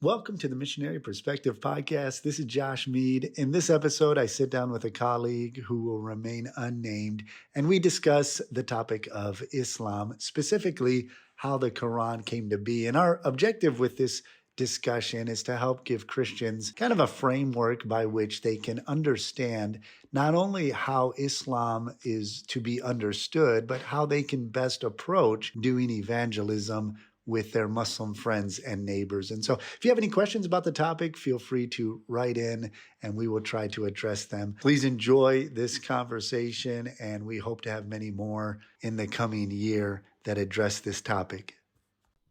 Welcome to the Missionary Perspective Podcast. This is Josh Mead. In this episode, I sit down with a colleague who will remain unnamed, and we discuss the topic of Islam, specifically how the Quran came to be. And our objective with this discussion is to help give Christians kind of a framework by which they can understand not only how Islam is to be understood, but how they can best approach doing evangelism with their Muslim friends and neighbors. And so if you have any questions about the topic, feel free to write in and we will try to address them. Please enjoy this conversation, and we hope to have many more in the coming year that address this topic.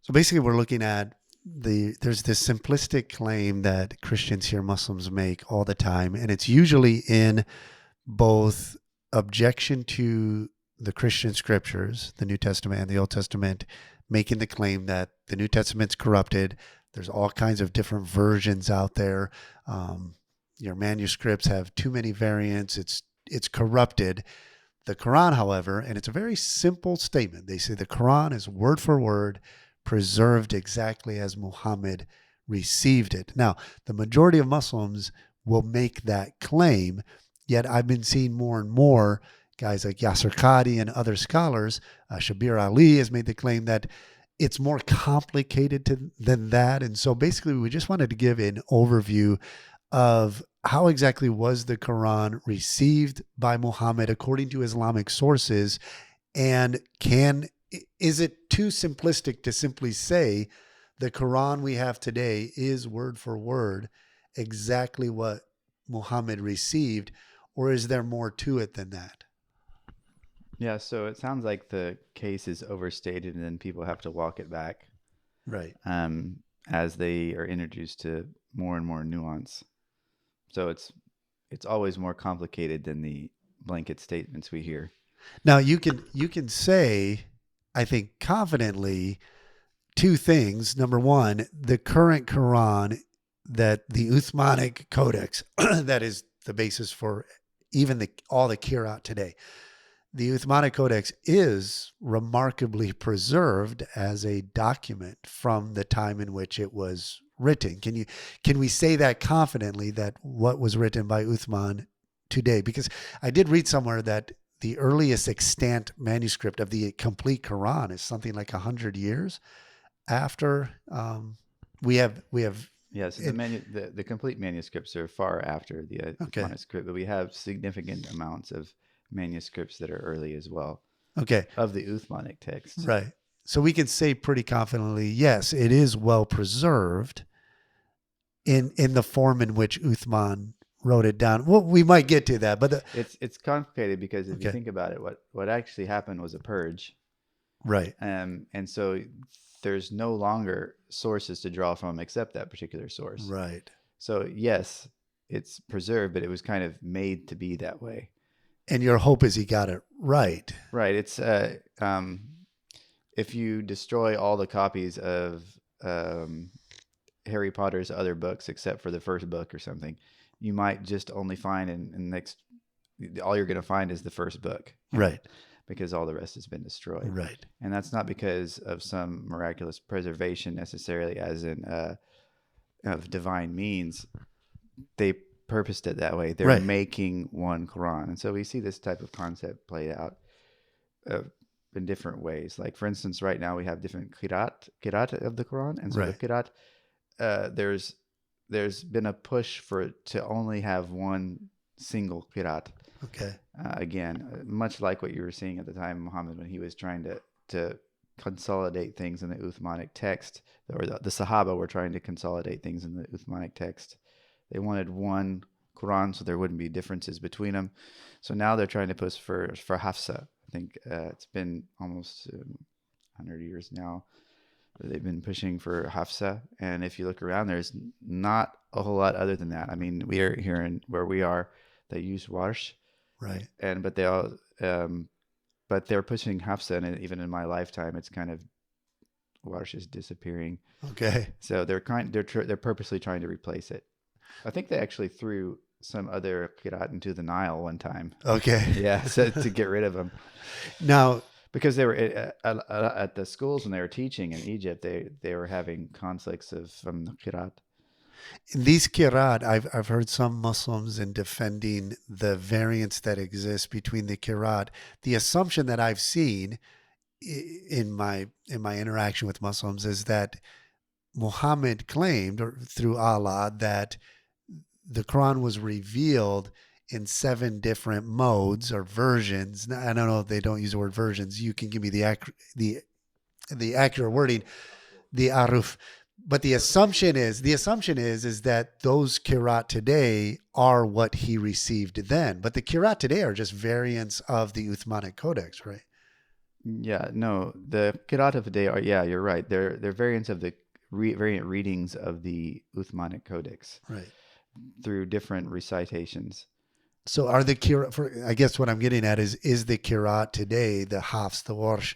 So basically we're looking at there's this simplistic claim that Christians hear Muslims make all the time, and it's usually in both objection to the Christian scriptures, the New Testament and the Old Testament, making the claim that the New Testament's corrupted. There's all kinds of different versions out there. Your manuscripts have too many variants. It's corrupted. The Quran, however, and it's a very simple statement. They say the Quran is word for word preserved exactly as Muhammad received it. Now, the majority of Muslims will make that claim, yet I've been seeing more and more guys like Yasser Qadi and other scholars, Shabir Ali has made the claim that it's more complicated than that. And so basically we just wanted to give an overview of how exactly was the Quran received by Muhammad according to Islamic sources, and is it too simplistic to simply say the Quran we have today is word for word exactly what Muhammad received, or is there more to it than that? Yeah, so it sounds like the case is overstated and then people have to walk it back. Right. As they are introduced to more and more nuance. So it's always more complicated than the blanket statements we hear. Now you can say, I think confidently, two things. Number one, the current Quran, that the Uthmanic Codex, that is the basis for even all the Qur'an today. The Uthmanic Codex is remarkably preserved as a document from the time in which it was written. Can we say that confidently, that what was written by Uthman today? Because I did read somewhere that the earliest extant manuscript of the complete Quran is something like 100 years after we have. Yes, the complete manuscripts are far after the manuscript, but we have significant amounts of manuscripts that are early as well. Okay. Of the Uthmanic texts. Right. So we can say pretty confidently, yes, it is well preserved in the form in which Uthman wrote it down. Well, we might get to that, but it's complicated because if you think about it, what actually happened was a purge. Right. And so there's no longer sources to draw from except that particular source. Right. So yes, it's preserved, but it was kind of made to be that way. And your hope is he got it right. Right. It's if you destroy all the copies of Harry Potter's other books except for the first book or something, you might just only find all you're going to find is the first book. Right. Because all the rest has been destroyed. Right. And that's not because of some miraculous preservation necessarily, as in of divine means. They purposed it that way. They're making one Quran. And so we see this type of concept played out in different ways. Like, for instance, right now we have different qira'at of the Quran. And so the qira'at, there's been a push to only have one single qira'at. Okay. Again, much like what you were seeing at the time of Muhammad when he was trying to consolidate things in the Uthmanic text, or the Sahaba were trying to consolidate things in the Uthmanic text. They wanted one Quran so there wouldn't be differences between them. So now they're trying to push for Hafsa. I think it's been almost 100 years now. They've been pushing for Hafsa. And if you look around, there's not a whole lot other than that. I mean, we are here where we are, they use Warsh. Right. But they all, but they're pushing Hafsa, and even in my lifetime, it's kind of Warsh is disappearing. Okay. So they're purposely trying to replace it. I think they actually threw some other qira'at into the Nile one time. Okay. Yeah, so to get rid of them. Now, because they were at the schools when they were teaching in Egypt. They were having conflicts of the Qirat. In these kirat, I've heard some Muslims in defending the variance that exists between the kirat. The assumption that I've seen in my interaction with Muslims is that Muhammad claimed, or through Allah, that the Quran was revealed in 7 different modes or versions. Now, I don't know if they don't use the word versions. You can give me the accurate wording, the aruf. But the assumption is that those kirat today are what he received then. But the kirat today are just variants of the Uthmanic Codex, right? Yeah, no, the Qirat of the day are, yeah, you're right. They're variants of the variant readings of the Uthmanic Codex Right. through different recitations. So are the kirat? I guess what I'm getting at is the kirat today, the hafs, the warsh,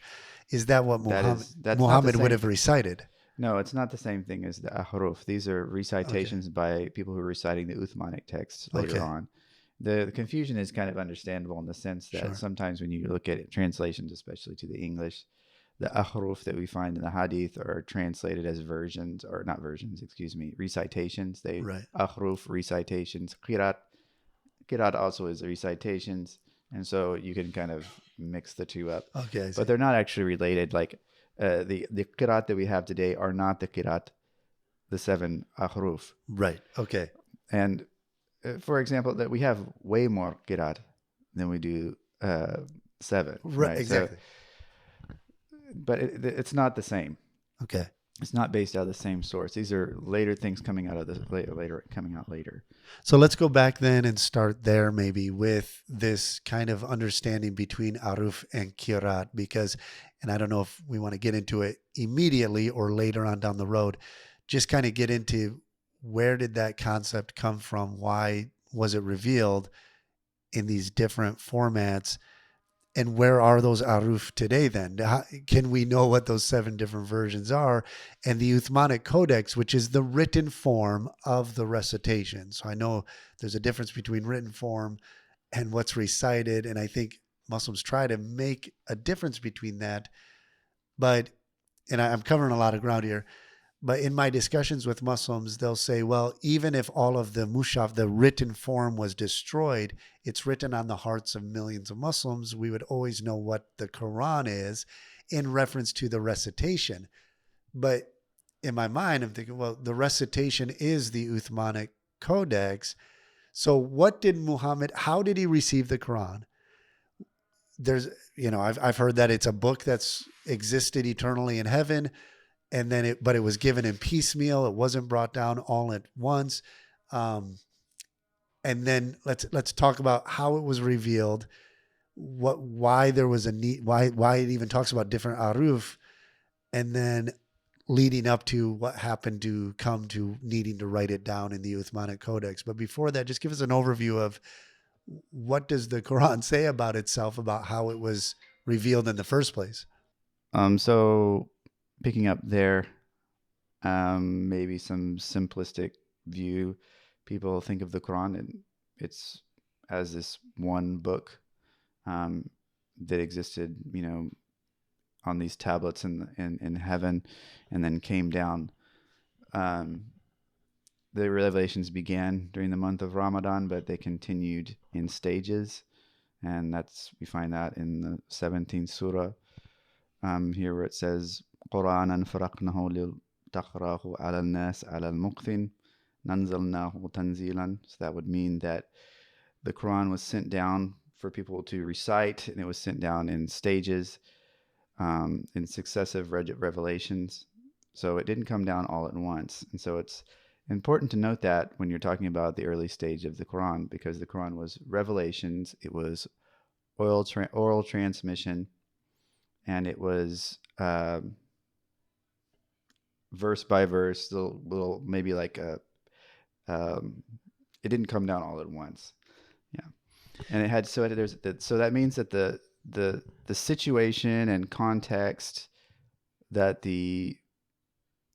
is that what That's not the Muhammad would same. have recited? No, it's not the same thing as the ahruf. These are Okay. recitations by people who are reciting the Uthmanic texts later Okay. on. The confusion is kind of understandable in the sense that Sure. sometimes when you look at translations, especially to the English, the ahruf that we find in the hadith are translated as versions, or not versions, excuse me, recitations. They Right. ahruf, recitations. Qirat also is recitations. And so you can kind of mix the two up. Okay. I But see. they're not actually related. Like the qirat that we have today are not the qirat, the 7 ahruf. Right. Okay. And for example, that we have way more qirat than we do 7, Right. right? So, Exactly. but it's not the same. Okay. It's not based out of the same source. These are later things coming out of the later coming out later. So let's go back then and start there maybe with this kind of understanding between aruf and kirat because, and I don't know if we want to get into it immediately or later on down the road, just kind of get into where did that concept come from? Why was it revealed in these different formats? And where are those aruf today then? Can we know what those 7 different versions are? And the Uthmanic Codex, which is the written form of the recitation. So I know there's a difference between written form and what's recited. And I think Muslims try to make a difference between that. But, and I'm covering a lot of ground here, but in my discussions with Muslims, they'll say, well, even if all of the mushaf, the written form was destroyed, it's written on the hearts of millions of Muslims. We would always know what the Quran is in reference to the recitation. But in my mind, I'm thinking, well, the recitation is the Uthmanic Codex. So what did Muhammad, how did he receive the Quran? There's, I've heard that it's a book that's existed eternally in heaven, and then but it was given in piecemeal. It wasn't brought down all at once. And then let's talk about how it was revealed, why there was a need, why it even talks about different aruf, and then leading up to what happened to come to needing to write it down in the Uthmanic Codex. But before that, just give us an overview of what does the Quran say about itself, about how it was revealed in the first place. So picking up there, maybe some simplistic view. People think of the Quran and it's as this one book that existed, on these tablets in heaven, and then came down. The revelations began during the month of Ramadan, but they continued in stages, and we find that in the 17th surah. Here where it says, قُرْآنًا فَرَقْنَهُ لِتَقْرَأَهُ عَلَى النَّاسِ عَلَى الْمُقْثٍ نَنزَلْنَاهُ تَنزِيلًا. So that would mean that the Quran was sent down for people to recite, and it was sent down in stages, in successive revelations. So it didn't come down all at once. And so it's important to note that when you're talking about the early stage of the Quran, because the Quran was revelations, it was oral transmission, and it was verse by verse, little maybe like it didn't come down all at once. Yeah, and it had so that means that the situation and context that the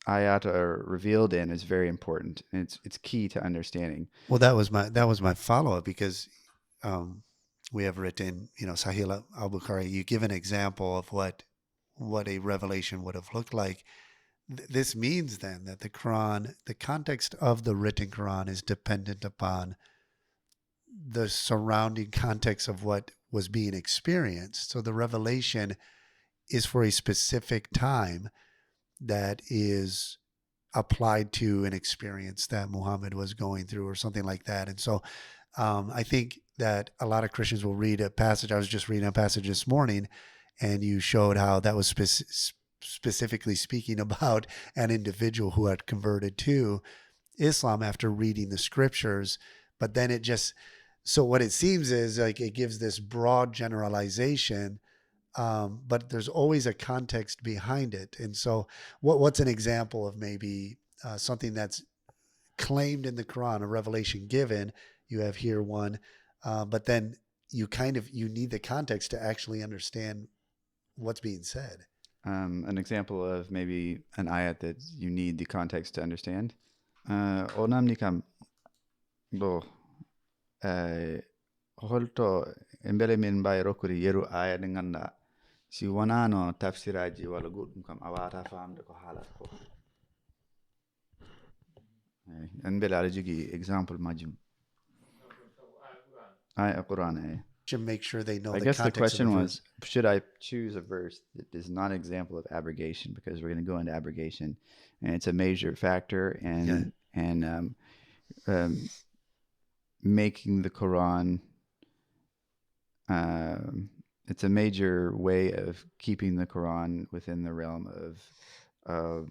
ayat are revealed in is very important, and it's key to understanding. Well, that was my follow up because we have written, Sahih al-Bukhari, you give an example of what a revelation would have looked like. This means then that the Quran, the context of the written Quran is dependent upon the surrounding context of what was being experienced. So the revelation is for a specific time that is applied to an experience that Muhammad was going through or something like that. And so I think that a lot of Christians will read a passage. I was just reading a passage this morning, and you showed how that was specifically speaking about an individual who had converted to Islam after reading the scriptures. But then so what it seems is like it gives this broad generalization, but there's always a context behind it. And so what's an example of maybe something that's claimed in the Quran, a revelation given? You have here one, but then you need the context to actually understand what's being said. An example of maybe an ayat that you need the context to understand. Onam nikam do holto embele min bay rokuri yeru ayat nganda si wanano tafsiraji wala gudum kam awata famde ko halat ko. Embele ala jogi example majum. Quran. Should make sure they know. I guess the question was, should I choose a verse that is not an example of abrogation? Because we're going to go into abrogation, and it's a major factor, and making the Quran. It's a major way of keeping the Quran within the realm of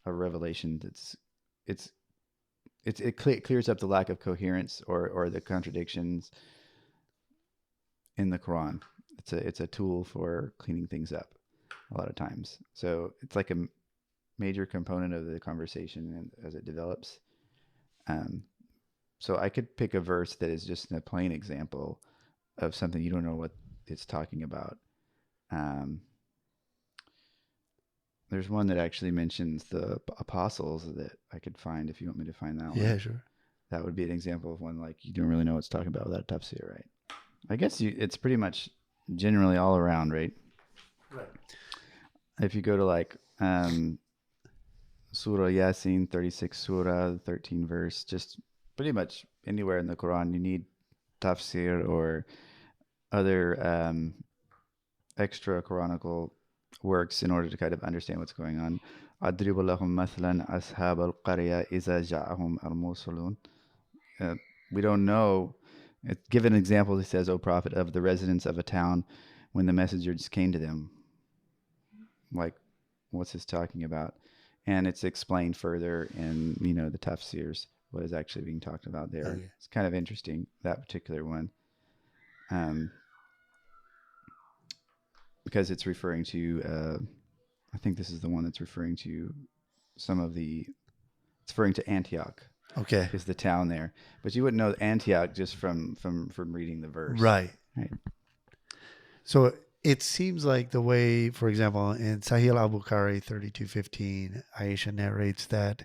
a revelation. It clears up the lack of coherence or the contradictions in the Quran. It's a tool for cleaning things up a lot of times. So it's like a major component of the conversation as it develops. So I could pick a verse that is just a plain example of something you don't know what it's talking about. There's one that actually mentions the apostles that I could find if you want me to find that one. Yeah, sure. That would be an example of one like you don't really know what it's talking about without a tafsir, right? I guess it's pretty much generally all around, right? Right. If you go to like Surah Yasin, 36 Surah, 13 verse, just pretty much anywhere in the Quran, you need tafsir or other extra Quranical works in order to kind of understand what's going on. أَضْرِبُ لَهُمْ مَثْلًا أَصْحَابَ الْقَرْيَةِ إِذَا جَاءَهُمْ الْمُرْسَلُونَ. We don't know. Give an example, he says, O Prophet, of the residents of a town when the messengers came to them. Like, what's this talking about? And it's explained further in, the tafsirs, what is actually being talked about there. Okay. It's kind of interesting, that particular one. Because it's referring to, I think this is the one that's referring to it's referring to Antioch. Okay. Is the town there. But you wouldn't know Antioch just from reading the verse. Right. So it seems like the way, for example, in Sahih al-Bukhari 32:15, Aisha narrates that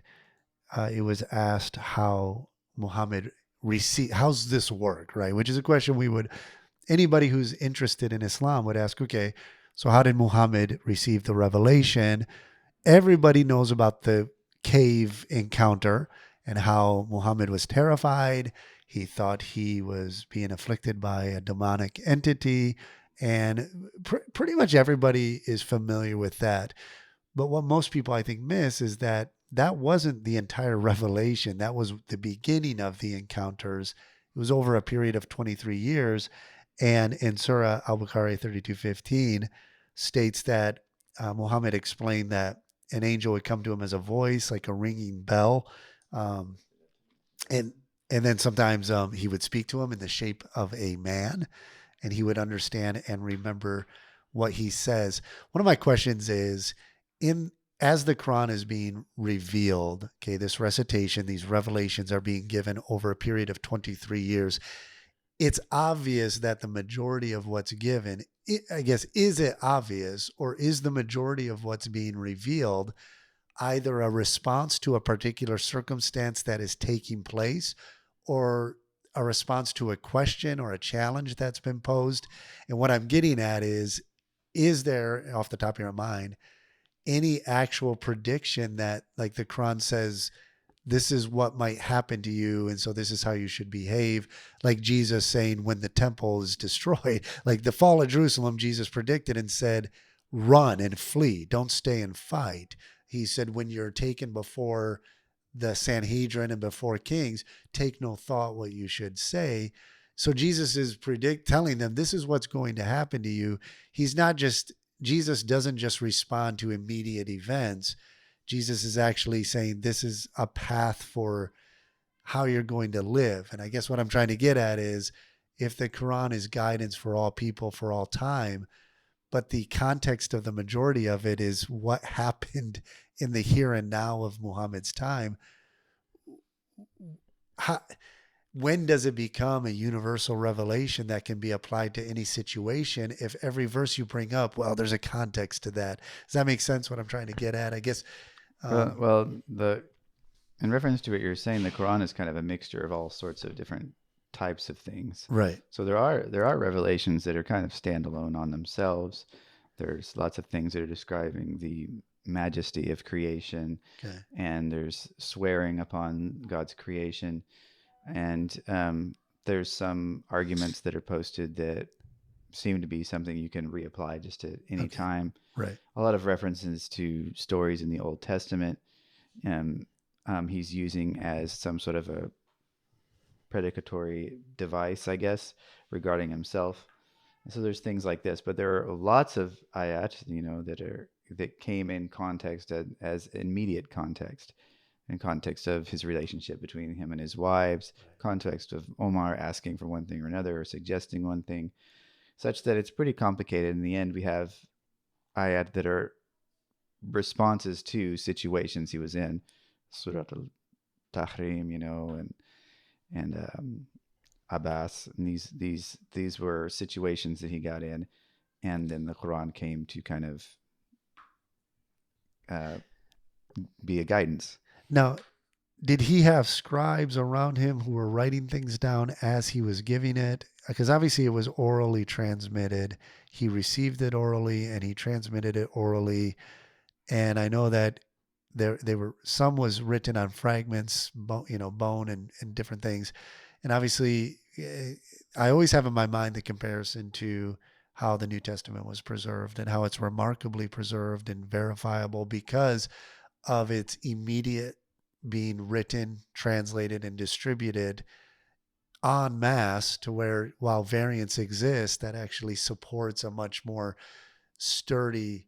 it was asked how Muhammad received, how's this work, right? Which is a question anybody who's interested in Islam would ask, okay, so how did Muhammad receive the revelation? Everybody knows about the cave encounter and how Muhammad was terrified. He thought he was being afflicted by a demonic entity. And pretty much everybody is familiar with that. But what most people, I think, miss is that wasn't the entire revelation. That was the beginning of the encounters. It was over a period of 23 years. And in Surah Al-Bukhari 32:15 states that Muhammad explained that an angel would come to him as a voice, like a ringing bell. And then sometimes he would speak to him in the shape of a man, and he would understand and remember what he says. One of my questions is, as the Quran is being revealed, okay, this recitation, these revelations are being given over a period of 23 years. It's obvious that the majority of what's given, I guess, is it obvious, or is the majority of what's being revealed either a response to a particular circumstance that is taking place, or a response to a question or a challenge that's been posed. And what I'm getting at is there, off the top of your mind, any actual prediction that, like, the Quran says, this is what might happen to you, and so this is how you should behave? Like Jesus saying, when the temple is destroyed, like the fall of Jerusalem, Jesus predicted and said, run and flee, don't stay and fight. He said, when you're taken before the Sanhedrin and before kings, take no thought what you should say. So Jesus is telling them this is what's going to happen to you. Jesus doesn't just respond to immediate events. Jesus is actually saying this is a path for how you're going to live. And I guess what I'm trying to get at is, if the Quran is guidance for all people for all time, but the context of the majority of it is what happened in the here and now of Muhammad's time, when does it become a universal revelation that can be applied to any situation? If every verse you bring up, well, there's a context to that. Does that make sense, what I'm trying to get at? I guess. In reference to what you're saying, the Quran is kind of a mixture of all sorts of different types of things. Right. So there are revelations that are kind of standalone on themselves. There's lots of things that are describing the majesty of creation, Okay. and there's swearing upon God's creation, and there's some arguments that are posted that seem to be something you can reapply just at any time. Right. A lot of references to stories in the Old Testament, he's using as some sort of a predicatory device, I guess, regarding himself. So there's things like this, but there are lots of ayat, that came in context as immediate context, in context of his relationship between him and his wives, context of Omar asking for one thing or another or suggesting one thing, such that it's pretty complicated. In the end, we have ayat that are responses to situations he was in, Surat al-Tahrim, and Abbas, and these were situations that he got in, and then the Quran came to kind of be a guidance. Now, did he have scribes around him who were writing things down as he was giving it? Because obviously it was orally transmitted. He received it orally and he transmitted it orally. And I know that some was written on fragments, bone and different things. And obviously, I always have in my mind the comparison to how the New Testament was preserved and how it's remarkably preserved and verifiable because of its immediate being written, translated, and distributed en masse, to where, while variants exist, that actually supports a much more sturdy,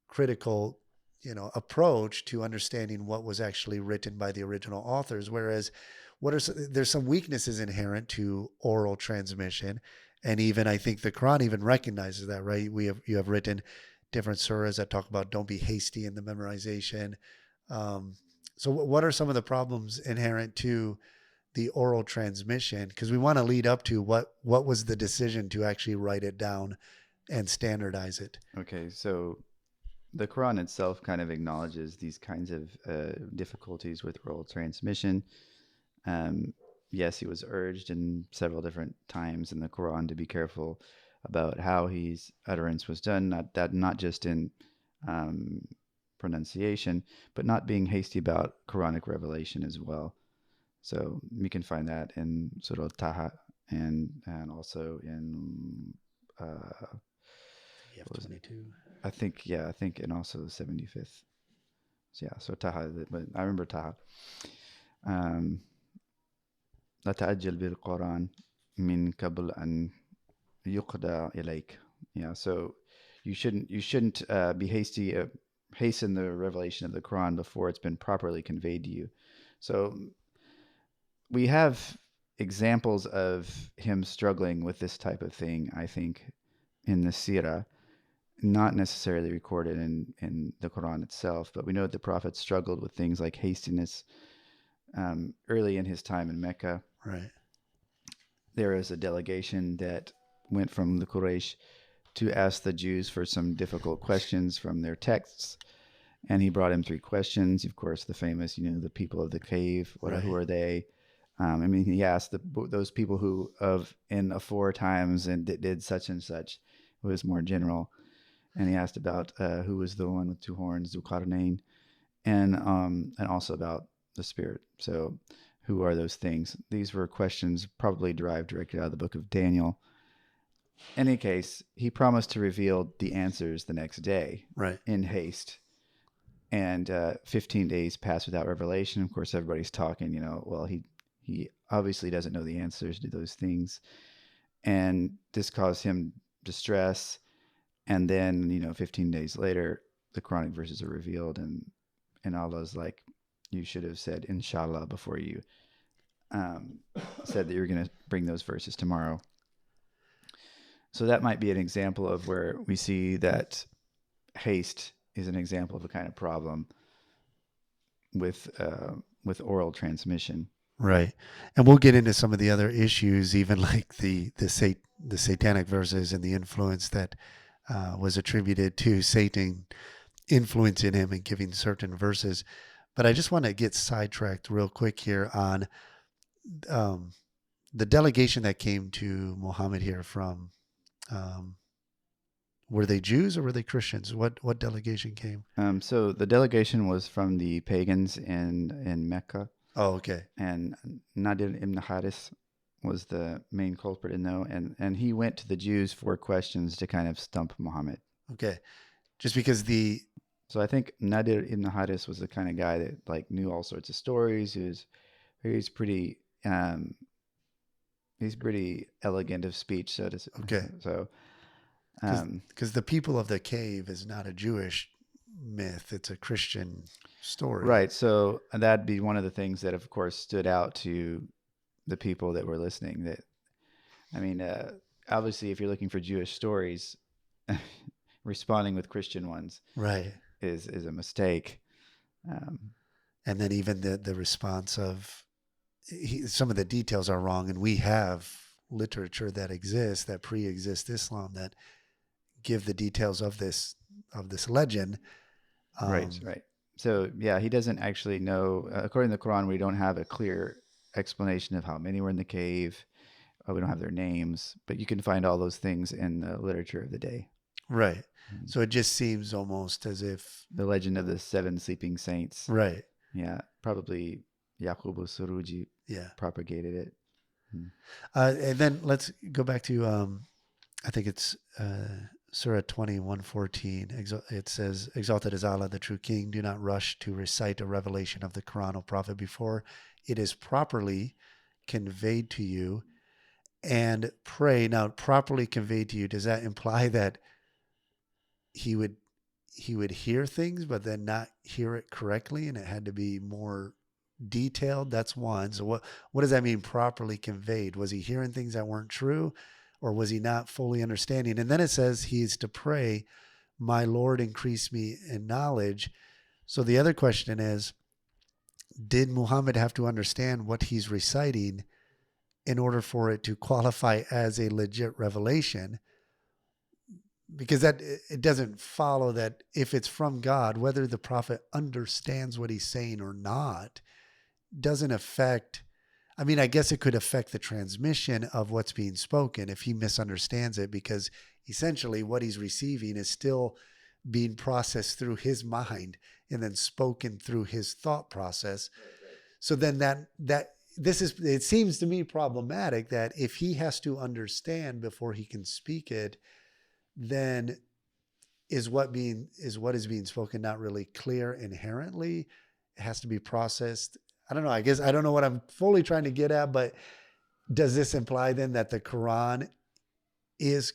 critical, approach to understanding what was actually written by the original authors. Whereas there's some weaknesses inherent to oral transmission. And even, I think the Quran even recognizes that, right? You have written different surahs that talk about don't be hasty in the memorization. So what are some of the problems inherent to the oral transmission? Because we want to lead up to what was the decision to actually write it down and standardize it. Okay, so the Quran itself kind of acknowledges these kinds of difficulties with oral transmission. Yes, he was urged in several different times in the Quran to be careful about how his utterance was done, not just in pronunciation, but not being hasty about Quranic revelation as well. So we can find that in Surah Taha and also in 22. I think, and also the 75th. So yeah, so Taha, but I remember Taha. لا تعجل بالقرآن من قبل أن يقضى إليك. Yeah, so you shouldn't be hasten the revelation of the Quran before it's been properly conveyed to you. So we have examples of him struggling with this type of thing, I think, in the Sirah, not necessarily recorded in the Quran itself, but we know that the Prophet struggled with things like hastiness early in his time in Mecca. Right. There is a delegation that went from the Quraysh to ask the Jews for some difficult questions from their texts. And he brought him 3 questions. Of course, the famous, the people of the cave, who are they? I mean, he asked those people who in aforetimes and did such and such. It was more general, and he asked about who was the one with two horns, Zulkarnain, and also about the Spirit. So, who are those things? These were questions probably derived directly out of the book of Daniel. In any case, he promised to reveal the answers the next day, Right. in haste. And 15 days passed without revelation. Of course, everybody's talking. Well, he obviously doesn't know the answers to those things, and this caused him distress. And then 15 days later, the Quranic verses are revealed, and Allah's like, you should have said inshallah before you said that you were going to bring those verses tomorrow. So that might be an example of where we see that haste is an example of a kind of problem with oral transmission. Right. And we'll get into some of the other issues, even like the satanic verses and the influence that was attributed to Satan influencing him and giving certain verses. But I just want to get sidetracked real quick here on the delegation that came to Muhammad here from, were they Jews or were they Christians? What delegation came? So the delegation was from the pagans in Mecca. Oh, okay. And Nadir ibn Haris was the main culprit in though, and he went to the Jews for questions to kind of stump Muhammad. Okay. Just because So I think Nadir ibn Haris was the kind of guy that like knew all sorts of stories. He's pretty elegant of speech, so to say. Okay. So because the people of the cave is not a Jewish myth, it's a Christian story. Right. So that'd be one of the things that, of course, stood out to the people that were listening. That, I mean, obviously, if you're looking for Jewish stories, responding with Christian ones, right, is a mistake. And then even the response of some of the details are wrong, and we have literature that exists that pre-exists Islam that give the details of this legend. Right. So yeah, he doesn't actually know. According to the Quran, we don't have a clear explanation of how many were in the cave. We don't have their names, but you can find all those things in the literature of the day. Right. So it just seems almost as if the legend of the 7 sleeping saints. Right. Yeah, probably Yaqub al-Suruji propagated it. And then let's go back to I think it's Surah 21:14. It says, "Exalted is Allah, the true King. Do not rush to recite a revelation of the Quran, O Prophet, before it is properly conveyed to you, and pray." Now, properly conveyed to you, does that imply that he would hear things, but then not hear it correctly, and it had to be more detailed? That's one. So what does that mean, properly conveyed? Was he hearing things that weren't true? Or was he not fully understanding? And then it says he is to pray, "My Lord, increase me in knowledge." So the other question is, did Muhammad have to understand what he's reciting in order for it to qualify as a legit revelation? Because that it doesn't follow that if it's from God, whether the prophet understands what he's saying or not, doesn't affect. I mean, I guess it could affect the transmission of what's being spoken if he misunderstands it, because essentially what he's receiving is still being processed through his mind and then spoken through his thought process. So then it seems to me problematic that if he has to understand before he can speak it, then is what is being spoken not really clear inherently? It has to be processed. I don't know. I guess I don't know what I'm fully trying to get at, but does this imply then that the Quran is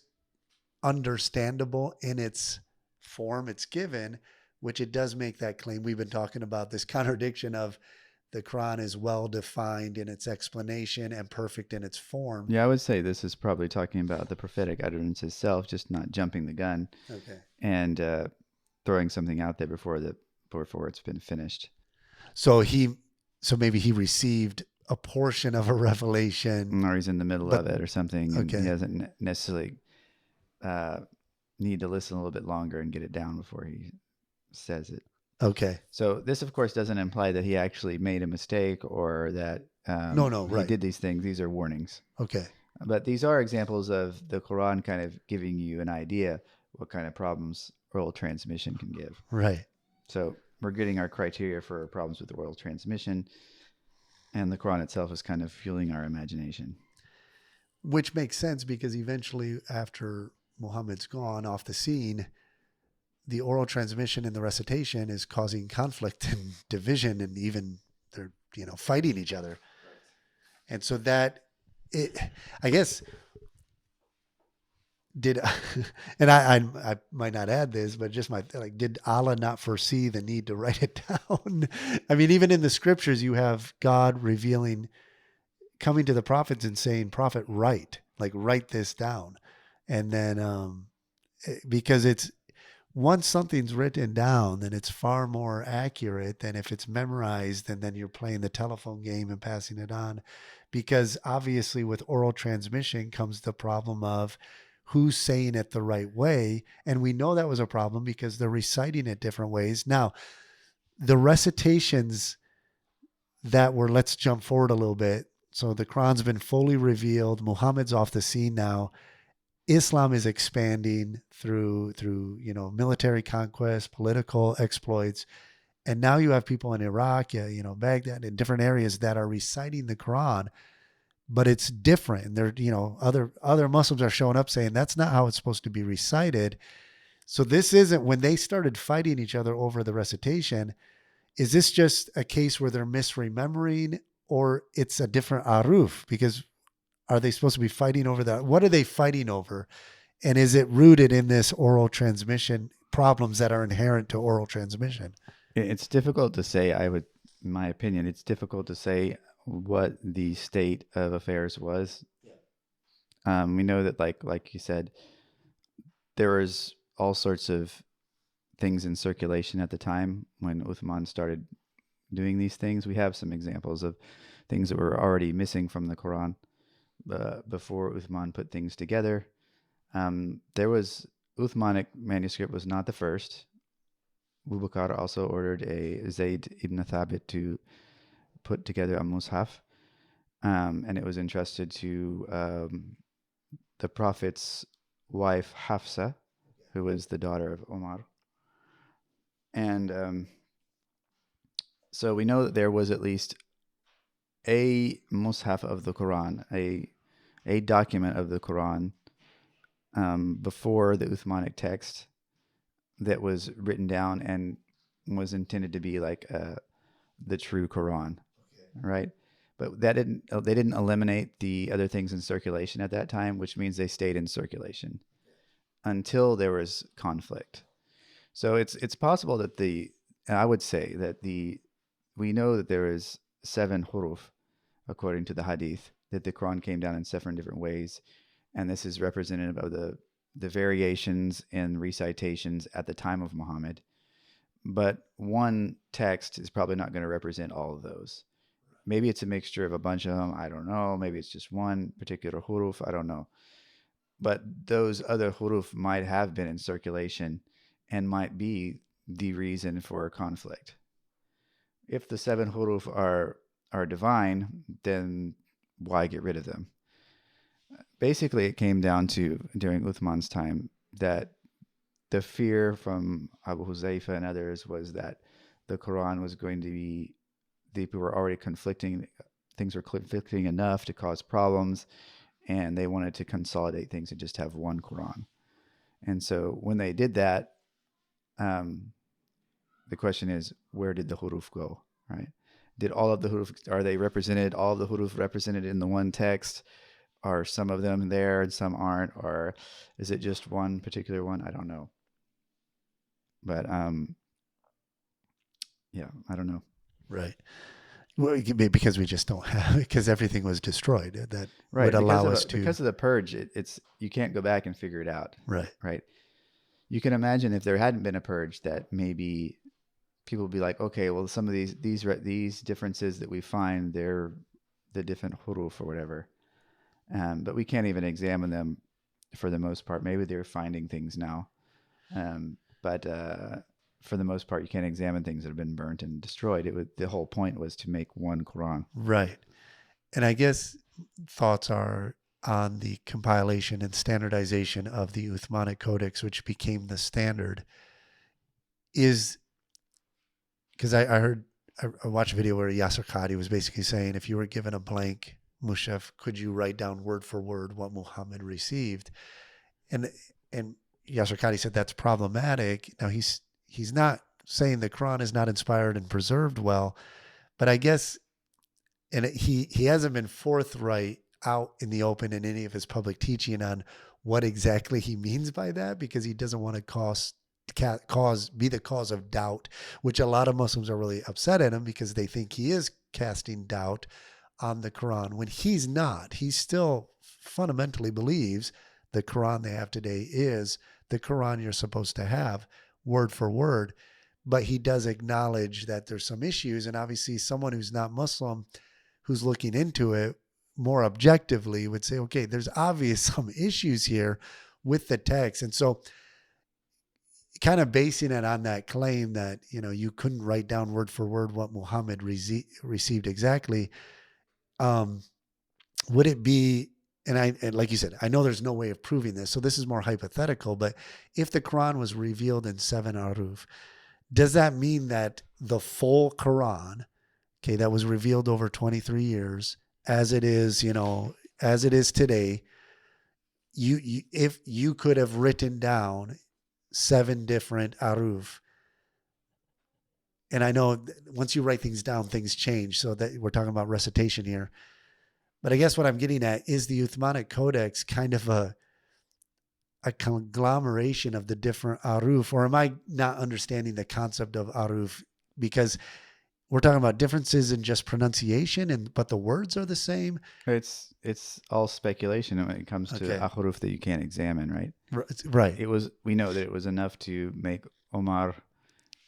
understandable in its form it's given, which it does make that claim? We've been talking about this contradiction of the Quran is well defined in its explanation and perfect in its form. Yeah, I would say this is probably talking about the prophetic utterance itself, just not jumping the gun. Okay. And throwing something out there before it's been finished. So maybe he received a portion of a revelation. Or he's in the middle of it or something. Okay. And he doesn't necessarily need to listen a little bit longer and get it down before he says it. Okay. So this, of course, doesn't imply that he actually made a mistake or that No, he right. did these things. These are warnings. Okay. But these are examples of the Quran kind of giving you an idea what kind of problems oral transmission can give. Right. So we're getting our criteria for problems with oral transmission, and the Quran itself is kind of fueling our imagination. Which makes sense because eventually, after Muhammad's gone off the scene, the oral transmission and the recitation is causing conflict and division, and even they're fighting each other. And so I guess, did and I might not add this, but just did Allah not foresee the need to write it down? I mean, even in the scriptures, you have God coming to the prophets and saying, "Prophet, write this down," and then because it's once something's written down, then it's far more accurate than if it's memorized and then you're playing the telephone game and passing it on. Because obviously, with oral transmission comes the problem of who's saying it the right way. And we know that was a problem because they're reciting it different ways. Now, the recitations let's jump forward a little bit. So the Quran's been fully revealed. Muhammad's off the scene now. Islam is expanding through military conquest, political exploits, and now you have people in Iraq, Baghdad, in different areas that are reciting the Quran, but it's different. And they're other Muslims are showing up saying that's not how it's supposed to be recited. So this isn't when they started fighting each other over the recitation. Is this just a case where they're misremembering, or it's a different aruf? Because are they supposed to be fighting over that? What are they fighting over? And is it rooted in this oral transmission problems that are inherent to oral transmission? It's difficult to say. In my opinion, it's difficult to say what the state of affairs was. We know that, like you said, there was all sorts of things in circulation at the time when Uthman started doing these things. We have some examples of things that were already missing from the Quran before Uthman put things together. There was Uthmanic manuscript was not the first. Abu Bakr also ordered a Zayd ibn Thabit to put together a mushaf, and it was entrusted to the Prophet's wife Hafsa, who was the daughter of Omar. And so we know that there was at least a mushaf of the Quran, a document of the Quran before the Uthmanic text that was written down and was intended to be like the true Quran, right? But they didn't eliminate the other things in circulation at that time, which means they stayed in circulation until there was conflict. So it's possible that I would say that we know that there is 7 huruf according to the hadith, that the Quran came down in 7 different ways, and this is representative of the variations in recitations at the time of Muhammad. But one text is probably not going to represent all of those. Maybe it's a mixture of a bunch of them. I don't know. Maybe it's just one particular huruf. I don't know. But those other huruf might have been in circulation and might be the reason for a conflict. If the 7 huruf are divine, then why get rid of them? Basically, it came down to, during Uthman's time, that the fear from Abu Huzaifa and others was that the Quran was going to be, people were already conflicting, things were conflicting enough to cause problems, and they wanted to consolidate things and just have one Quran. And so when they did that, the question is, where did the huruf go, right? Did all of the huruf, all of the huruf represented in the one text? Are some of them there and some aren't? Or is it just one particular one? I don't know. But yeah, I don't know. Right. Well, because we just don't have, because everything was destroyed. That right, would allow us to. Because of the purge, it's you can't go back and figure it out. Right. Right. You can imagine if there hadn't been a purge, that maybe people would be like, okay, well, some of these differences that we find, they're the different huruf or whatever. But we can't even examine them for the most part. Maybe they're finding things now. But for the most part, you can't examine things that have been burnt and destroyed. The whole point was to make one Quran. Right. And I guess thoughts are on the compilation and standardization of the Uthmanic Codex, which became the standard, is because I watched a video where Yasser Qadi was basically saying, if you were given a blank Mushaf, could you write down word for word what Muhammad received? And Yasser Qadi said that's problematic. Now he's not saying the Quran is not inspired and preserved well, but I guess, and he hasn't been forthright out in the open in any of his public teaching on what exactly he means by that, because he doesn't want to be the cause of doubt, which a lot of Muslims are really upset at him because they think he is casting doubt on the Quran when he's not. He still fundamentally believes the Quran they have today is the Quran you're supposed to have word for word, but he does acknowledge that there's some issues. And obviously someone who's not Muslim, who's looking into it more objectively, would say, okay, there's obvious some issues here with the text. And so kind of basing it on that claim that, you couldn't write down word for word what Muhammad received exactly. Would it be, and like you said, I know there's no way of proving this, so this is more hypothetical, but if the Quran was revealed in 7 aruf, does that mean that the full Quran, okay, that was revealed over 23 years, as it is, as it is today, if you could have written down 7 different aruf, and I know once you write things down, things change, so that we're talking about recitation here. But I guess what I'm getting at is the Uthmanic Codex kind of a conglomeration of the different aruf, or am I not understanding the concept of aruf? Because we're talking about differences in just pronunciation, but the words are the same. It's all speculation when it comes to ahruf that you can't examine, right? Right. We know that it was enough to make Omar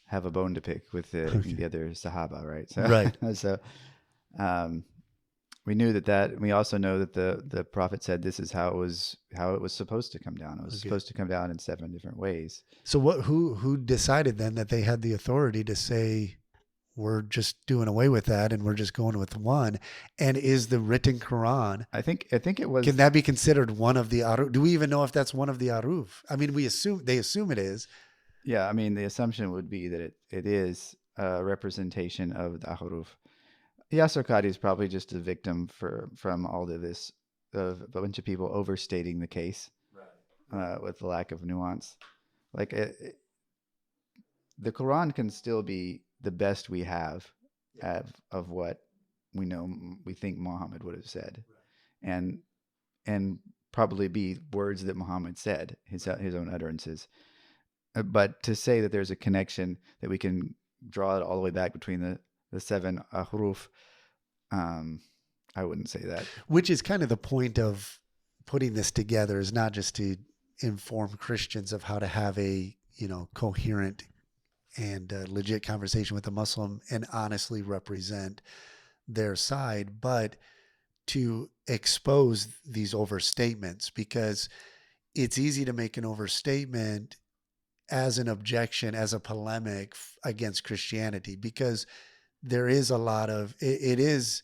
have a bone to pick with the other Sahaba, right? So, right. So, we knew that. We also know that the Prophet said this is how it was supposed to come down. It was supposed to come down in 7 different ways. So who decided then that they had the authority to say, we're just doing away with that and we're just going with one? And is the written Quran, I think it was, can that be considered one of the aruf? Do we even know if that's one of the aruf? I mean, they assume it is. Yeah, I mean, the assumption would be that it is a representation of the ahruf. Yasser Qadi is probably just a victim from all of this, of a bunch of people overstating the case, with the lack of nuance. Like the Quran can still be the best we have of what we think Muhammad would have said, and probably be words that Muhammad said, his own utterances. But to say that there's a connection, that we can draw it all the way back between the 7 ahruf, I wouldn't say that. Which is kind of the point of putting this together, is not just to inform Christians of how to have a coherent and legit conversation with a Muslim and honestly represent their side, but to expose these overstatements, because it's easy to make an overstatement as an objection, as a polemic against Christianity, because there is a lot of, it is,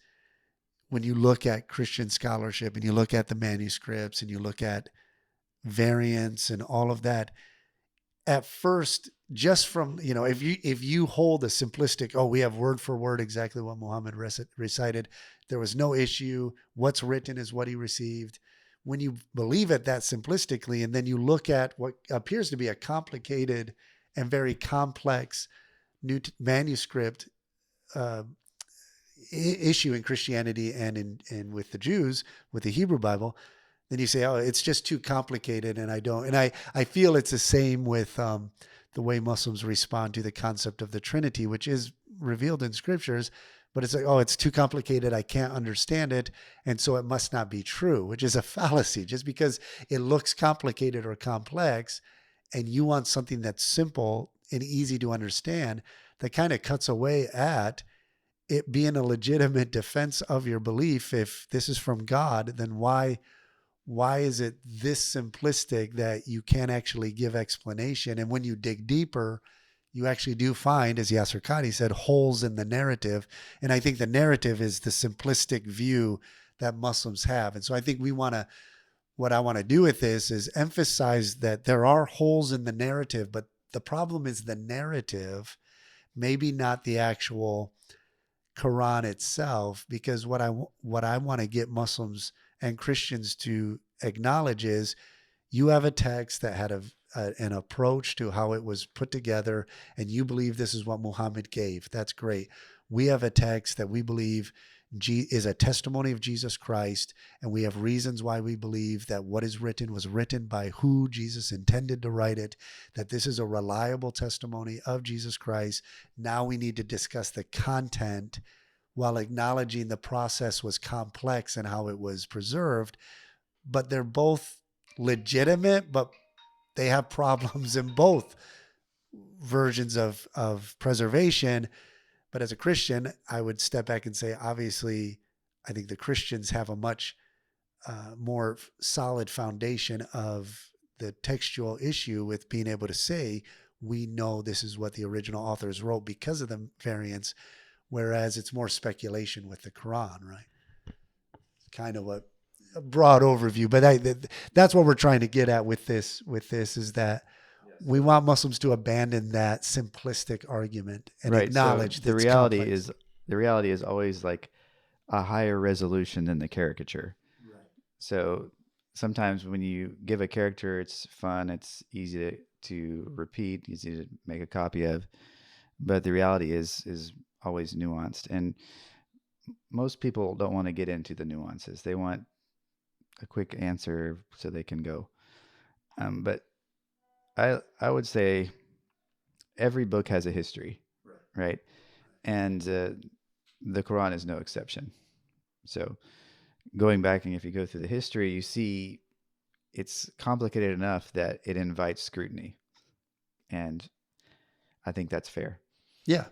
when you look at Christian scholarship and you look at the manuscripts and you look at variants and all of that, at first, just from, if you hold a simplistic, we have word for word exactly what Muhammad recited, there was no issue, what's written is what he received. When you believe it that simplistically, and then you look at what appears to be a complicated and very complex new manuscript issue in Christianity and with the Jews, with the Hebrew Bible, then you say, it's just too complicated, and I feel it's the same with the way Muslims respond to the concept of the Trinity, which is revealed in scriptures, but it's like, it's too complicated, I can't understand it, and so it must not be true, which is a fallacy. Just because it looks complicated or complex, and you want something that's simple and easy to understand, that kind of cuts away at it being a legitimate defense of your belief. If this is from God, then why is it this simplistic that you can't actually give explanation? And when you dig deeper, you actually do find, as Yasser Qadi said, holes in the narrative. And I think the narrative is the simplistic view that Muslims have. And so I think what I want to do with this is emphasize that there are holes in the narrative, but the problem is the narrative, maybe not the actual Quran itself, because what I want to get Muslims and Christians to acknowledge is you have a text that had an approach to how it was put together, and you believe this is what Muhammad gave. That's great. We have a text that we believe is a testimony of Jesus Christ, and we have reasons why we believe that what is written was written by who Jesus intended to write it, that this is a reliable testimony of Jesus Christ. Now we need to discuss the content while acknowledging the process was complex and how it was preserved, but they're both legitimate, but they have problems in both versions of preservation. But as a Christian, I would step back and say, obviously, I think the Christians have a much more solid foundation of the textual issue with being able to say, we know this is what the original authors wrote because of the variants, whereas it's more speculation with the Quran, right? Kind of a broad overview, but that's what we're trying to get at with this is that we want Muslims to abandon that simplistic argument and Right. acknowledge So that it's complex. the reality is always like a higher resolution than the caricature. Right. So sometimes when you give a character, it's fun, it's easy to repeat, easy to make a copy of, but the reality is always nuanced. And most people don't want to get into the nuances. They want a quick answer so they can go. But I would say every book has a history, right? And the Quran is no exception. So going back, and if you go through the history, you see it's complicated enough that it invites scrutiny. And I think that's fair. Yeah,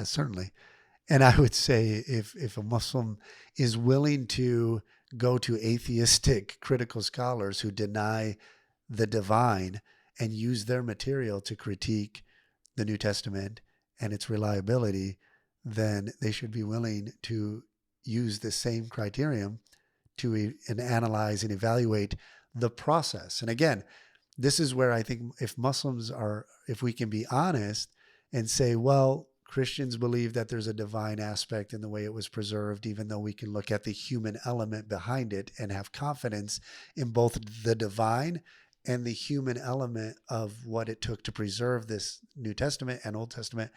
certainly. And I would say if a Muslim is willing to go to atheistic critical scholars who deny the divine and use their material to critique the New Testament and its reliability, then they should be willing to use the same criterion to analyze and evaluate the process. And again, this is where I think if we can be honest and say, well, Christians believe that there's a divine aspect in the way it was preserved, even though we can look at the human element behind it and have confidence in both the divine and the human element of what it took to preserve this New Testament and Old Testament.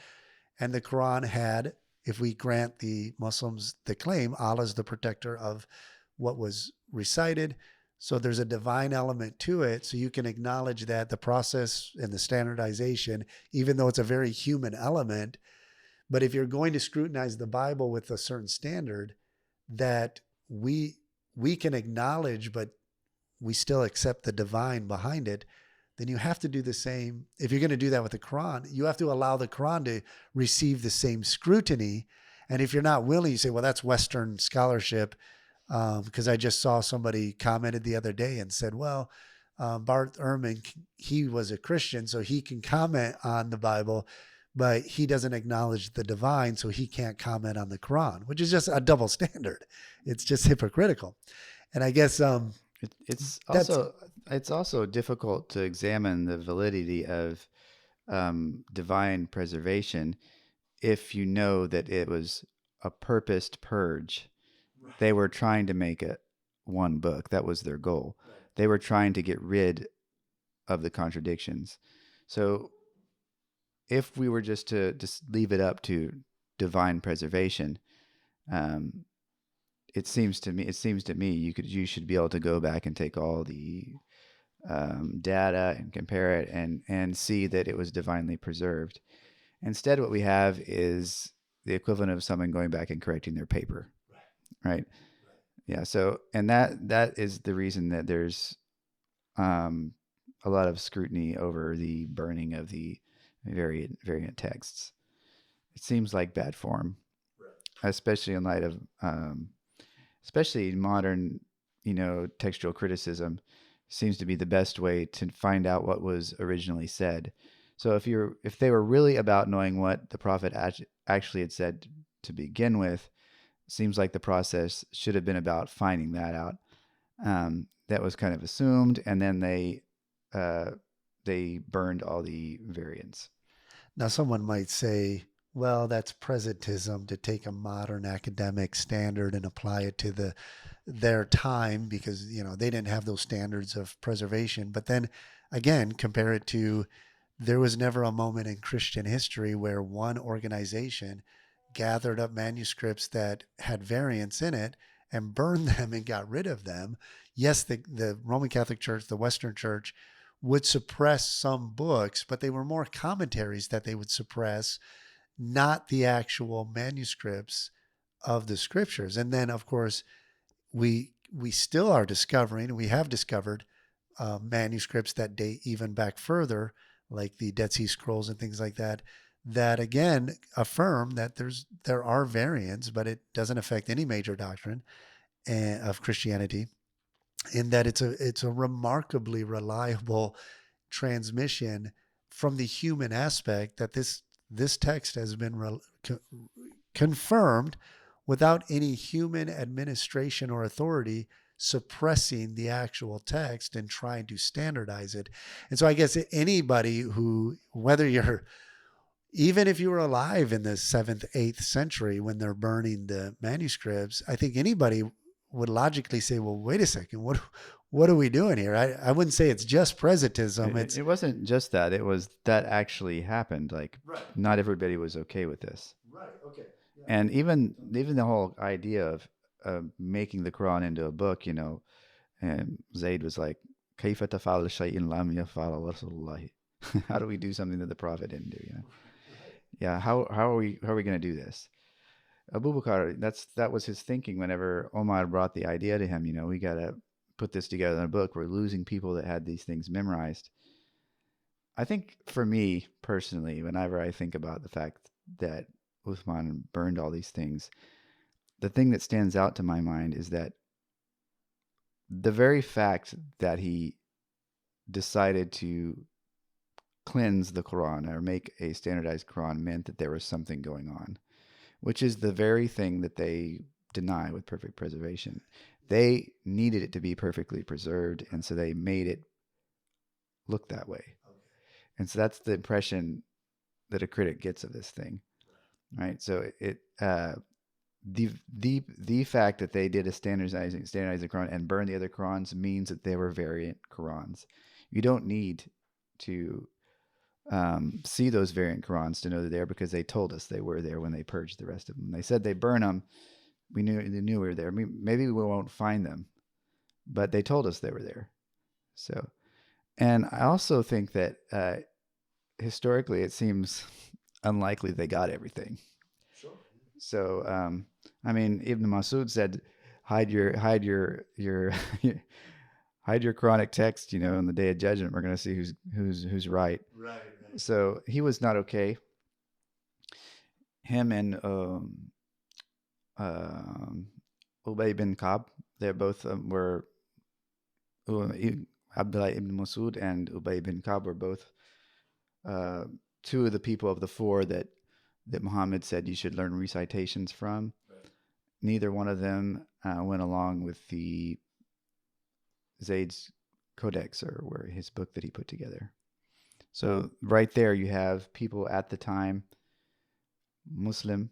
And the Quran had, if we grant the Muslims the claim, Allah's the protector of what was recited. So there's a divine element to it. So you can acknowledge that the process and the standardization, even though it's a very human element, but if you're going to scrutinize the Bible with a certain standard that we can acknowledge, but we still accept the divine behind it, then you have to do the same. If you're going to do that with the Quran, you have to allow the Quran to receive the same scrutiny. And if you're not willing, you say, well, that's Western scholarship. Because I just saw somebody commented the other day and said, well, Bart Ehrman, he was a Christian, so he can comment on the Bible, but he doesn't acknowledge the divine, so he can't comment on the Quran, which is just a double standard. It's just hypocritical. And I guess it's also difficult to examine the validity of divine preservation if you know that it was a purposed purge. They were trying to make it one book. That was their goal. They were trying to get rid of the contradictions. So if we were just to leave it up to divine preservation, it seems to me you should be able to go back and take all the data and compare it and see that it was divinely preserved. Instead, what we have is the equivalent of someone going back and correcting their paper, right? Yeah. So, and that is the reason that there's a lot of scrutiny over the burning of the variant texts. It seems like bad form, especially in light of, especially modern, textual criticism seems to be the best way to find out what was originally said. So if they were really about knowing what the prophet actually had said to begin with, seems like the process should have been about finding that out. That was kind of assumed, and then uh, they burned all the variants. Now, someone might say, well, that's presentism to take a modern academic standard and apply it to their time because, they didn't have those standards of preservation. But then again, compare it to there was never a moment in Christian history where one organization gathered up manuscripts that had variants in it and burned them and got rid of them. Yes, the Roman Catholic Church, the Western Church, would suppress some books, but they were more commentaries that they would suppress, not the actual manuscripts of the scriptures. And then, of course, we still are discovering, we have discovered manuscripts that date even back further, like the Dead Sea Scrolls and things like that, that again affirm that there are variants, but it doesn't affect any major doctrine of Christianity. In that it's a remarkably reliable transmission from the human aspect that this text has been confirmed without any human administration or authority suppressing the actual text and trying to standardize it. And so I guess anybody who, whether you're, even if you were alive in the 7th, 8th century when they're burning the manuscripts, I think anybody would logically say, well, wait a second, what are we doing here? I wouldn't say it's just presentism. It wasn't just that; it was that actually happened. Like, Right. not everybody was okay with this, Right. Okay. Yeah. and even the whole idea of making the Quran into a book, and Zayd was like, "Kayfa tafal shay'in lam yafal Rasulullah." How do we do something that the Prophet didn't do? Yeah. How are we going to do this? Abu Bakr, that was his thinking whenever Omar brought the idea to him. We got to put this together in a book. We're losing people that had these things memorized. I think for me personally, whenever I think about the fact that Uthman burned all these things, the thing that stands out to my mind is that the very fact that he decided to cleanse the Quran or make a standardized Quran meant that there was something going on, which is the very thing that they deny with perfect preservation. They needed it to be perfectly preserved, and so they made it look that way. And so that's the impression that a critic gets of this thing, right? So the fact that they did a standardizing Quran and burned the other Qurans means that they were variant Qurans. You don't need to see those variant Qurans to know they're there, because they told us they were there when they purged the rest of them. They said they burn them. They knew we were there. Maybe we won't find them, but they told us they were there. So, and I also think that historically it seems unlikely they got everything. Sure. So, I mean, Ibn Masud said, hide your hide your Quranic text. On the day of judgment, we're going to see who's right. Right. So he was not okay. Him and Ubay bin Ka'b, they both were Abdullah ibn Masud and Ubay bin Ka'b were both two of the people of the four that Muhammad said you should learn recitations from. Right. Neither one of them went along with the Zayd's Codex, or his book that he put together. So right there you have people at the time, Muslim,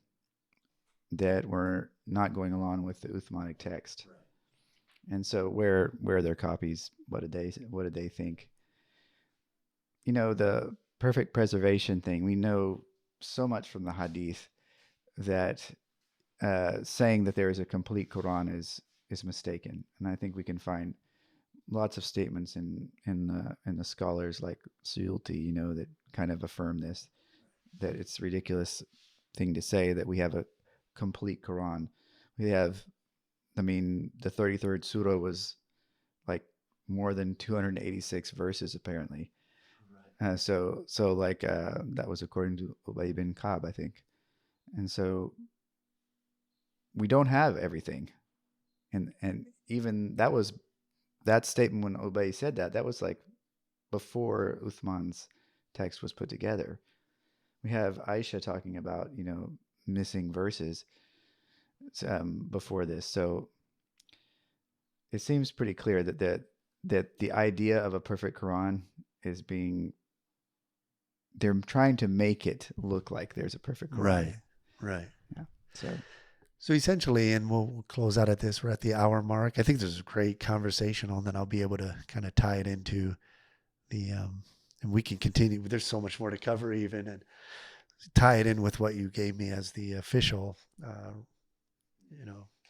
that were not going along with the Uthmanic text. Right. And so where are their copies? What did they think? The perfect preservation thing, we know so much from the Hadith that saying that there is a complete Quran is mistaken. And I think we can find lots of statements in the scholars like Suyuti, that kind of affirm this, that it's a ridiculous thing to say that we have a complete Quran. We have, the 33rd surah was like more than 286 verses apparently. Right. So that was according to Ubay bin Ka'b, I think. And so we don't have everything. And even that statement when Ubay said that was like before Uthman's text was put together. We have Aisha talking about, missing verses before this. So it seems pretty clear that the idea of a perfect Quran is they're trying to make it look like there's a perfect Quran. Right. Yeah. So essentially, and we'll close out at this, we're at the hour mark. I think this is a great conversation, and then I'll be able to kind of tie it into the, and we can continue. There's so much more to cover even, and tie it in with what you gave me as the official,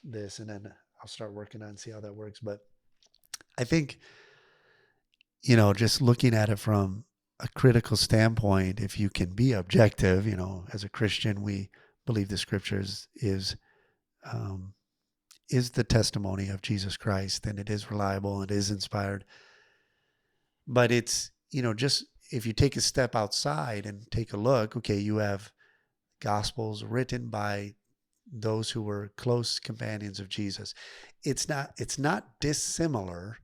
this, and then I'll start working on, see how that works. But I think, just looking at it from a critical standpoint, if you can be objective, as a Christian, we believe the scriptures is the testimony of Jesus Christ, and it is reliable, it is inspired. But it's, just if you take a step outside and take a look, okay, you have Gospels written by those who were close companions of Jesus. It's not dissimilar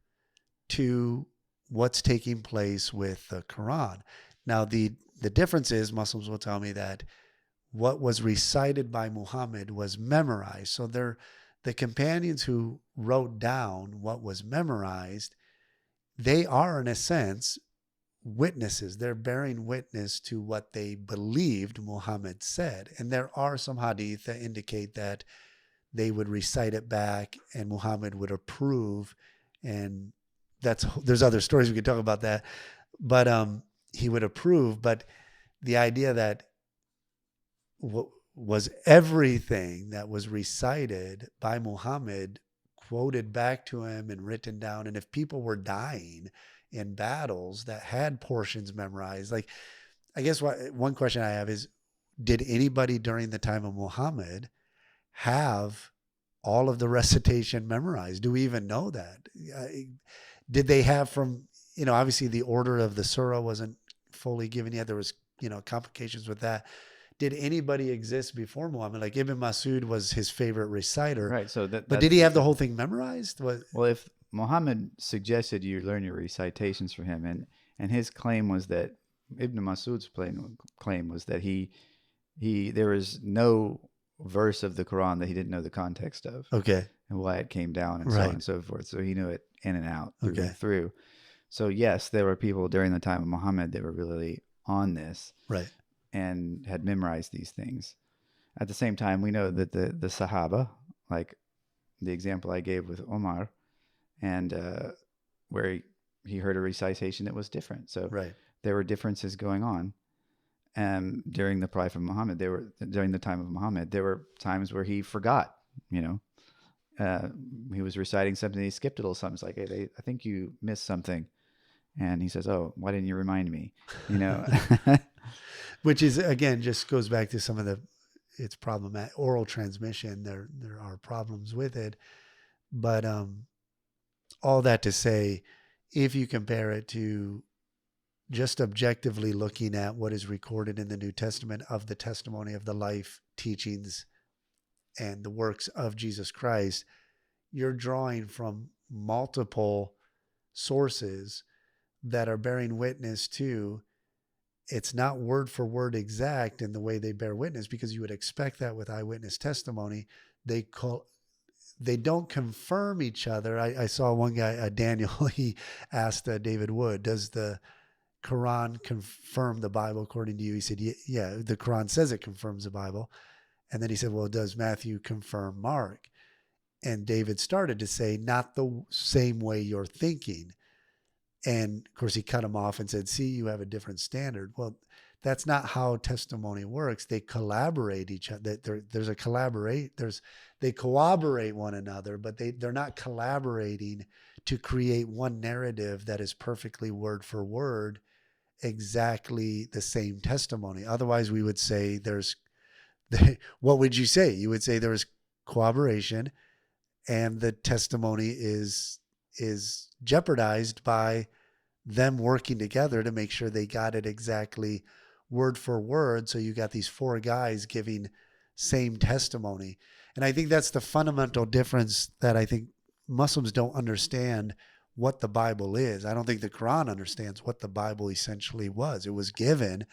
to what's taking place with the Quran. Now, the difference is Muslims will tell me that what was recited by Muhammad was memorized. So the companions who wrote down what was memorized, they are, in a sense, witnesses. They're bearing witness to what they believed Muhammad said. And there are some hadith that indicate that they would recite it back and Muhammad would approve. And there's other stories we could talk about that, but he would approve. But the idea that was everything that was recited by Muhammad quoted back to him and written down. And if people were dying in battles that had portions memorized, like, I guess one question I have is, did anybody during the time of Muhammad have all of the recitation memorized? Do we even know that? Did they have from, obviously the order of the surah wasn't fully given yet. There was, complications with that. Did anybody exist before Muhammad? Like Ibn Masud was his favorite reciter. Right. So but did he have the whole thing memorized? Well, if Muhammad suggested you learn your recitations from him, and his claim was that Ibn Masud's claim was that there was no verse of the Quran that he didn't know the context of. Okay. And why it came down and so on and so forth. So he knew it in and out, through. So yes, there were people during the time of Muhammad that were really on this. Right. And had memorized these things. At the same time, we know that the Sahaba, like the example I gave with Omar, and where he heard a recitation that was different. So there were differences going on. During the Prophet Muhammad, during the time of Muhammad, there were times where he forgot. He was reciting something, he skipped a little something. It's like, hey, I think you missed something, and he says, "Oh, why didn't you remind me?" Which is, again, just goes back to some of it's problematic oral transmission. There are problems with it, but all that to say, if you compare it to just objectively looking at what is recorded in the New Testament of the testimony of the life, teachings, and the works of Jesus Christ, you're drawing from multiple sources that are bearing witness to. It's not word for word exact in the way they bear witness, because you would expect that with eyewitness testimony. They don't confirm each other. I saw one guy, Daniel, he asked David Wood, does the Quran confirm the Bible according to you? He said, yeah, the Quran says it confirms the Bible. And then he said, well, does Matthew confirm Mark? And David started to say, not the same way you're thinking. And of course, he cut him off and said, see, you have a different standard. Well, that's not how testimony works. They collaborate each other. They corroborate one another, but they're not collaborating to create one narrative that is perfectly word for word, exactly the same testimony. Otherwise, we would say what would you say? You would say there is corroboration and the testimony is jeopardized by them working together to make sure they got it exactly word for word. So you got these four guys giving same testimony. And I think that's the fundamental difference that I think Muslims don't understand what the Bible is. I don't think the Quran understands what the Bible essentially was. It was given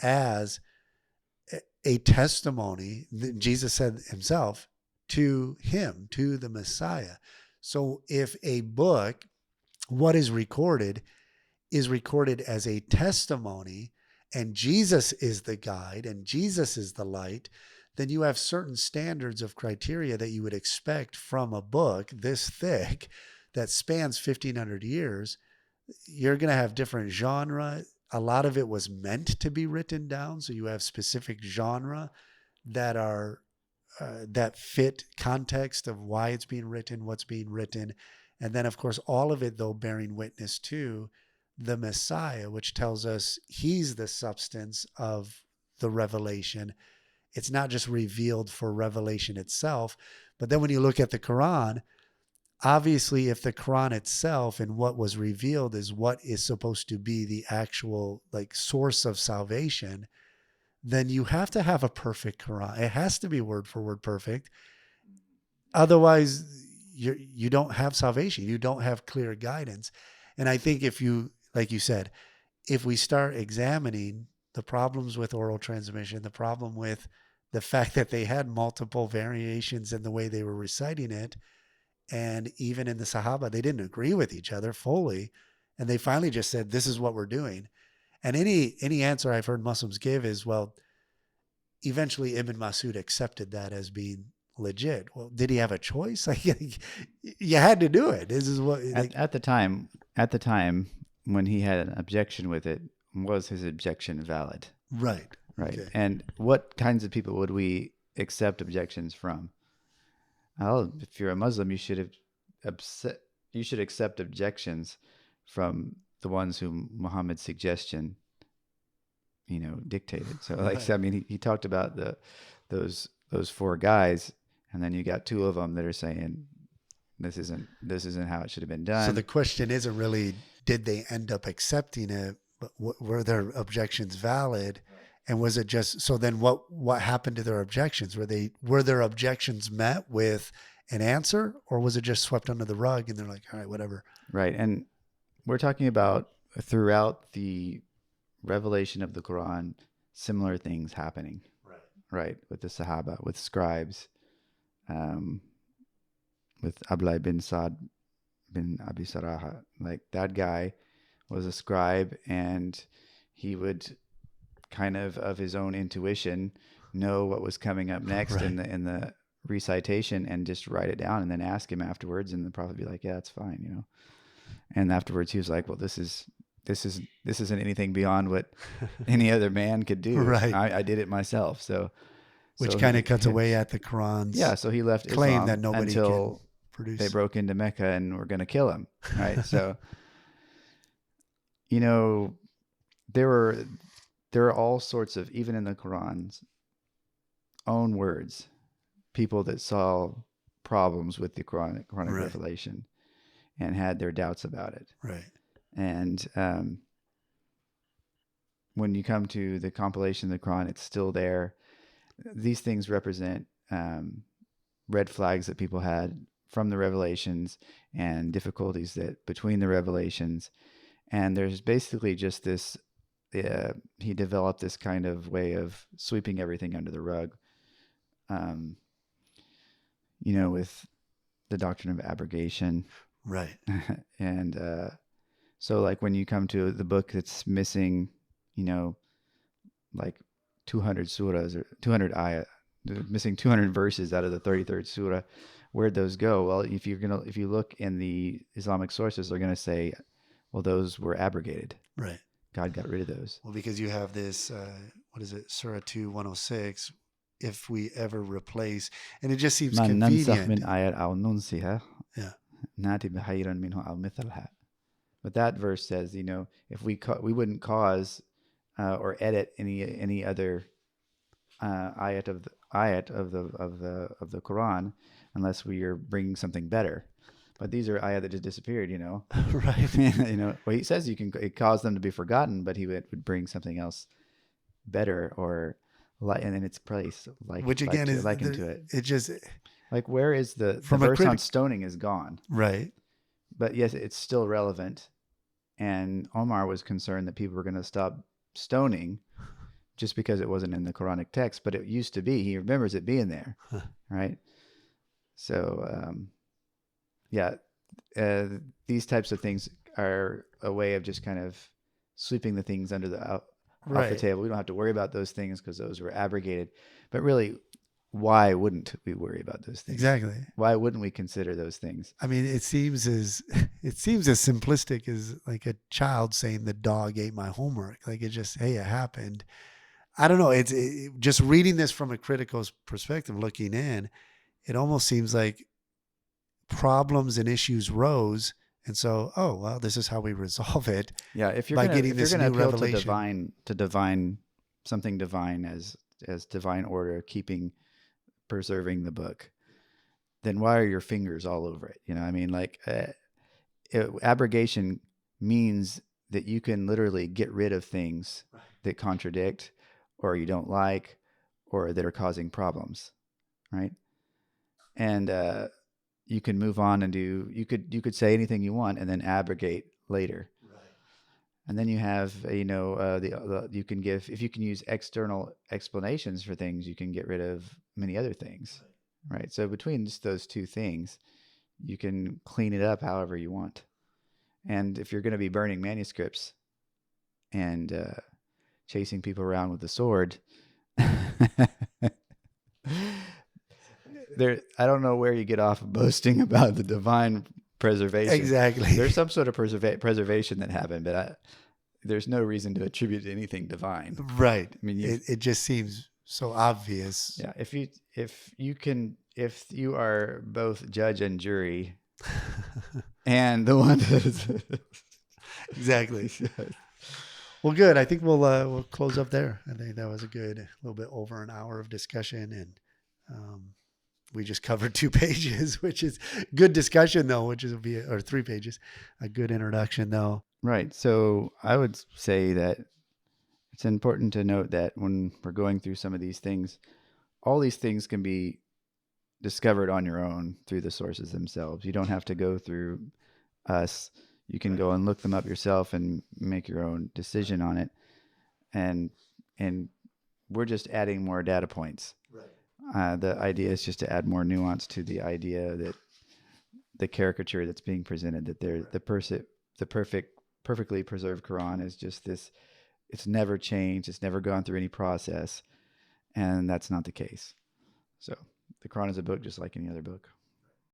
as a testimony that Jesus said himself to him, to the Messiah. So if a book, what is recorded as a testimony, and Jesus is the guide and Jesus is the light, then you have certain standards of criteria that you would expect from a book this thick that spans 1,500 years. You're going to have different genre. A lot of it was meant to be written down. So you have specific genre that are that fit context of why it's being written, what's being written. And then, of course, all of it, though, bearing witness to the Messiah, which tells us he's the substance of the revelation. It's not just revealed for revelation itself. But then when you look at the Quran, obviously, if the Quran itself and what was revealed is what is supposed to be the actual like source of salvation, then you have to have a perfect Quran. It has to be word for word perfect. Otherwise, you don't have salvation. You don't have clear guidance. And I think if you, like you said, if we start examining the problems with oral transmission, the problem with the fact that they had multiple variations in the way they were reciting it, and even in the Sahaba, they didn't agree with each other fully. And they finally just said, this is what we're doing. And any answer I've heard Muslims give is, well, eventually Ibn Masud accepted that as being legit. Well, did he have a choice? Like, you had to do it. This is what At the time when he had an objection with it, was his objection valid? Right. Right. Okay. And what kinds of people would we accept objections from? Well, if you're a Muslim, you should accept objections from the ones whom Muhammad's suggestion, dictated. So, like, Right. I mean, he talked about those four guys, and then you got two of them that are saying this isn't how it should have been done. So the question isn't really, did they end up accepting it, but were their objections valid? And was it just, so then what happened to their objections? Were their objections met with an answer, or was it just swept under the rug and they're like, all right, whatever? Right. And we're talking about throughout the revelation of the Quran, similar things happening. Right. With the Sahaba, with scribes, with Abdullah bin Sa'd bin Abi Saraha. Like, that guy was a scribe, and he would kind of his own intuition know what was coming up next Right. in the recitation, and just write it down and then ask him afterwards, and the prophet would be like, yeah, that's fine, And afterwards he was like, well, this isn't anything beyond what any other man could do. Right. I did it myself. Which kind of cuts away at the Quran's so he left claim Islam that nobody until can produce. they broke into Mecca and were going to kill him. Right. So, there are all sorts of, even in the Quran's own words, people that saw problems with the Quranic Right. revelation and had their doubts about it. Right. And when you come to the compilation of the Quran, it's still there. These things represent red flags that people had from the revelations and difficulties that between the revelations. And there's basically just this, he developed this kind of way of sweeping everything under the rug, with the doctrine of abrogation. Right. And so, like, when you come to the book that's missing, like 200 surahs or 200 ayat, missing 200 verses out of the 33rd surah, where'd those go? Well, if you look in the Islamic sources, they're gonna say, well, those were abrogated. Right. God got rid of those. Well, because you have this, what is it, Surah 2, 106, if we ever replace, and it just seems convenient. Yeah. But that verse says, if we wouldn't cause or edit any other ayat of the Quran unless we are bringing something better. But these are ayat that just disappeared, Right. Well, he says it caused them to be forgotten, but he would bring something else better or and in its place, which again is likened to it. It just, like, where is the From a verse on stoning is gone. right. but yes, it's still relevant. And Omar was concerned that people were going to stop stoning just because it wasn't in the Quranic text, but it used to be. He remembers it being there, right? So, yeah, uh, these types of things are a way of just kind of sweeping the things under the off the Right. table. We don't have to worry about those things because those were abrogated. But really, why wouldn't we worry about those things? Exactly. Why wouldn't we consider those things? I mean, it seems as simplistic as like a child saying the dog ate my homework. Like it just, hey, it happened. I don't know. Just reading this from a critical perspective, looking in, it almost seems like problems and issues rose, and so, oh well, this is how we resolve it Yeah, if you're by gonna getting if you're this gonna new appeal revelation. to divine something divine as divine order, keeping preserving the book, then why are your fingers all over it? You know, I mean, like abrogation means that you can literally get rid of things that contradict, or you don't like, or that are causing problems, right? And you can move on and do you could say anything you want and then abrogate later. And then you have, you can give, if you can use external explanations for things, you can get rid of many other things, right? So between just those two things, you can clean it up however you want. And if you're going to be burning manuscripts and chasing people around with a sword, I don't know where you get off of boasting about the divine preservation. Exactly. There's some sort of preservation that happened, but there's no reason to attribute anything divine. Right. I mean, It just seems so obvious. yeah, if you are both judge and jury and the one that is Exactly. Well, good. I think we'll close up there. I think that was a little bit over an hour of discussion, and we just covered 2 pages, which is good discussion though, or 3 pages, a good introduction though. right. So I would say that it's important to note that when we're going through some of these things, all these things can be discovered on your own through the sources themselves. You don't have to go through us. You can go and look them up yourself and make your own decision on it. And we're just adding more data points. The idea is just to add more nuance to the idea that the caricature that's being presented, that the perfectly preserved Quran is just this. It's never changed. It's never gone through any process, and that's not the case. So the Quran is a book just like any other book.